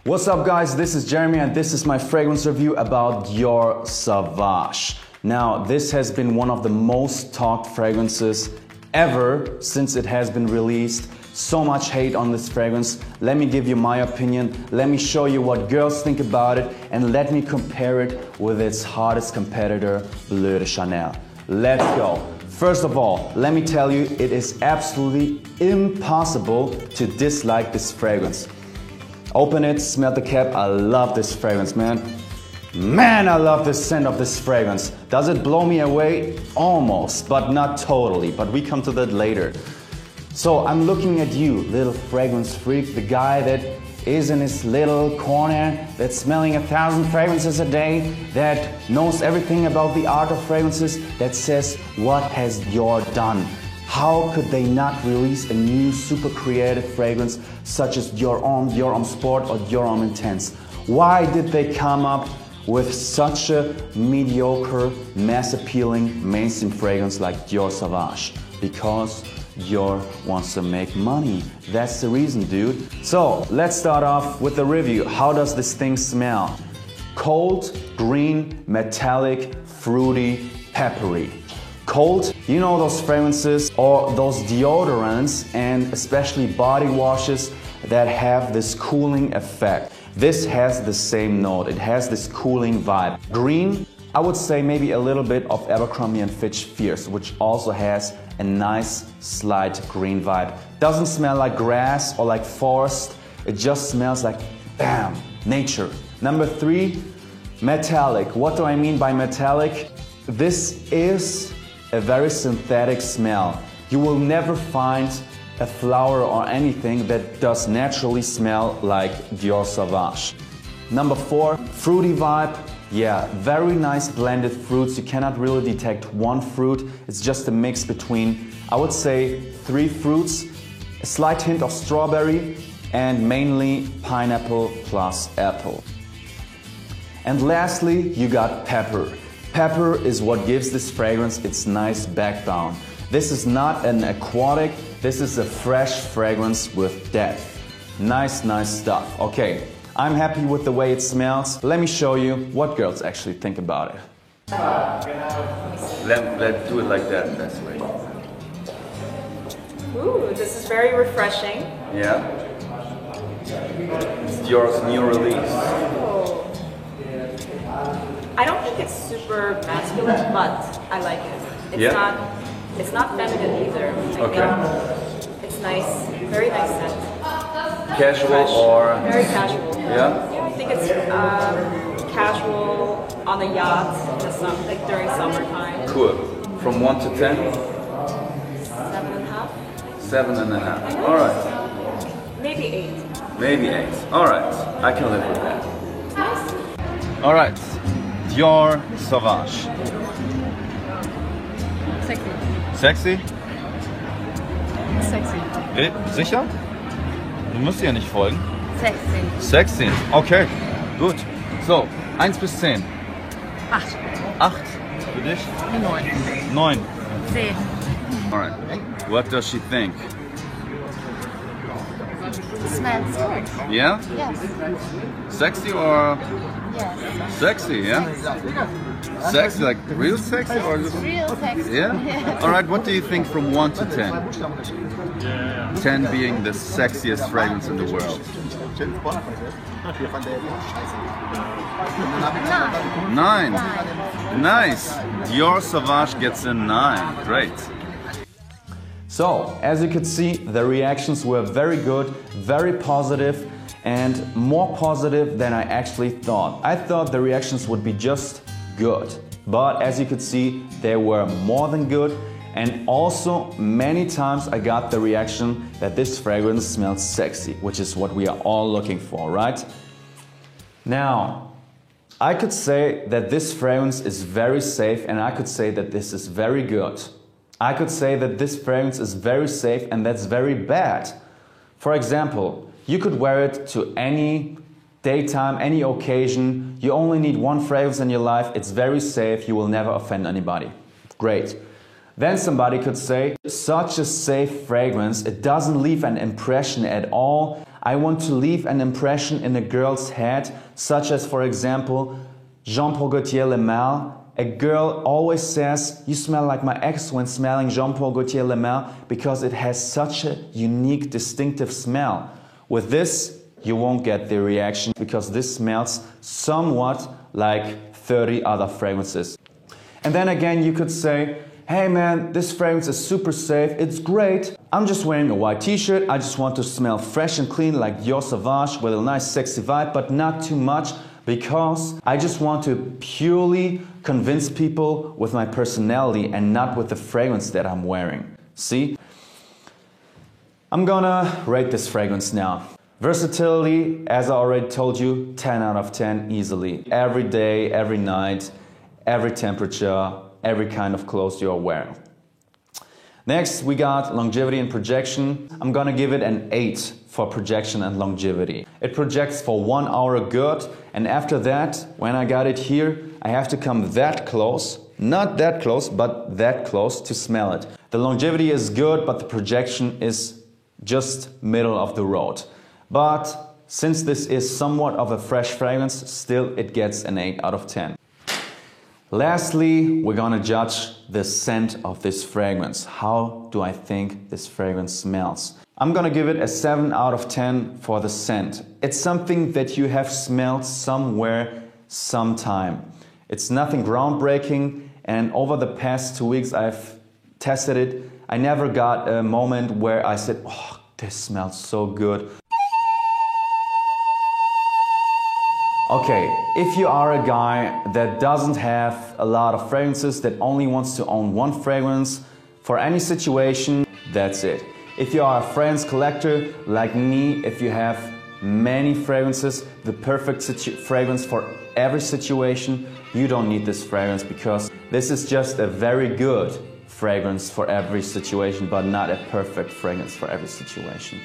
What's up guys, this is Jeremy and this is my fragrance review about Dior Sauvage. Now this has been one of the most talked fragrances ever since it has been released. So much hate on this fragrance. Let me give you my opinion, let me show you what girls think about it, and let me compare it with its hottest competitor, Bleu de Chanel. Let's go. First of all, let me tell you, it is absolutely impossible to dislike this fragrance. Open it, smell the cap. I love this fragrance, man. Man, I love the scent of this fragrance. Does it blow me away? Almost, but not totally. But we come to that later. So I'm looking at you, little fragrance freak, the guy that is in his little corner, that's smelling 1,000 fragrances a day, that knows everything about the art of fragrances, that says, what has Dior done? How could they not release a new super creative fragrance such as Dior Homme Sport or Dior Homme Intense? Why did they come up with such a mediocre, mass-appealing mainstream fragrance like Dior Sauvage? Because Dior wants to make money. That's the reason, dude. So let's start off with the review. How does this thing smell? Cold, green, metallic, fruity, peppery. Cold, you know those fragrances or those deodorants and especially body washes that have this cooling effect. This has the same note, it has this cooling vibe. Green, I would say maybe a little bit of Abercrombie & Fitch Fierce, which also has a nice slight green vibe. Doesn't smell like grass or like forest, it just smells like, bam, nature. Number 3, metallic. What do I mean by metallic? This is a very synthetic smell. You will never find a flower or anything that does naturally smell like Dior Sauvage. Number 4, fruity vibe. Yeah, very nice blended fruits. You cannot really detect one fruit. It's just a mix between, I would say, 3 fruits, a slight hint of strawberry, and mainly pineapple plus apple. And lastly, you got pepper. Pepper is what gives this fragrance its nice backbone. This is not an aquatic, this is a fresh fragrance with depth. Nice stuff. Okay, I'm happy with the way it smells. Let me show you what girls actually think about it. Let's do it like that, that's way. Ooh, this is very refreshing. Yeah. It's Dior's new release. Oh. I don't think it's super masculine, but I like it. It's not feminine either. Okay. It's nice, very nice scent. Casual Fresh. or? Very casual. Yeah? Yeah, I think it's casual on a yacht, just not like during summertime. Cool. From 1 to 10? 7.5. 7.5. All right. Maybe 8. Maybe 8. All right. I can live with that. It's nice. All right. Dior Sauvage. Sexy. Sexy? Sexy. Sicher? Du musst ihr nicht folgen. Sexy. Sexy. Okay. Gut. So, 1 bis 10. 8. 8. Für dich? 9. 9. 10. All right. What does she think? Smells good. Yeah? Yes. Sexy or? Yes. Sexy, yeah? Sexy, like real sexy or just? Real sexy. Yeah? Alright, what do you think from 1 to 10? 10 being the sexiest fragrance in the world. 9. Nice. Dior Sauvage gets a 9. Great. So, as you could see, the reactions were very good, very positive, and more positive than I actually thought. I thought the reactions would be just good. But as you could see, they were more than good. And also, many times I got the reaction that this fragrance smells sexy, which is what we are all looking for, right? Now, I could say that this fragrance is very safe, and I could say that this is very good. I could say that this fragrance is very safe, and that's very bad. For example, you could wear it to any daytime, any occasion. You only need one fragrance in your life. It's very safe. You will never offend anybody. Great. Then somebody could say, such a safe fragrance, it doesn't leave an impression at all. I want to leave an impression in a girl's head, such as, for example, Jean-Paul Gaultier Le Male. A girl always says, "You smell like my ex," when smelling Jean-Paul Gaultier Le Male, because it has such a unique, distinctive smell. With this, you won't get the reaction because this smells somewhat like 30 other fragrances. And then again, you could say, "Hey man, this fragrance is super safe, it's great. I'm just wearing a white t-shirt, I just want to smell fresh and clean like Dior Sauvage with a nice sexy vibe, but not too much, because I just want to purely convince people with my personality and not with the fragrance that I'm wearing." See? I'm gonna rate this fragrance now. Versatility, as I already told you, 10 out of 10 easily. Every day, every night, every temperature, every kind of clothes you're wearing. Next, we got longevity and projection. I'm gonna give it an 8 for projection and longevity. It projects for 1 hour good, and after that, when I got it here, I have to come that close, not that close, but that close to smell it. The longevity is good, but the projection is just middle of the road. But since this is somewhat of a fresh fragrance, still it gets an 8 out of 10. Lastly, we're gonna judge the scent of this fragrance. How do I think this fragrance smells? I'm gonna give it a 7 out of 10 for the scent. It's something that you have smelled somewhere, sometime. It's nothing groundbreaking, and over the past 2 weeks I've tested it. I never got a moment where I said, "Oh, this smells so good." Okay, if you are a guy that doesn't have a lot of fragrances, that only wants to own one fragrance for any situation, that's it. If you are a fragrance collector like me, if you have many fragrances, the perfect fragrance for every situation, you don't need this fragrance, because this is just a very good fragrance for every situation, but not a perfect fragrance for every situation.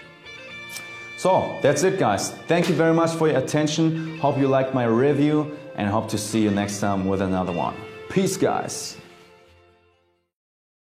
So that's it, guys. Thank you very much for your attention. Hope you liked my review, and hope to see you next time with another one. Peace, guys.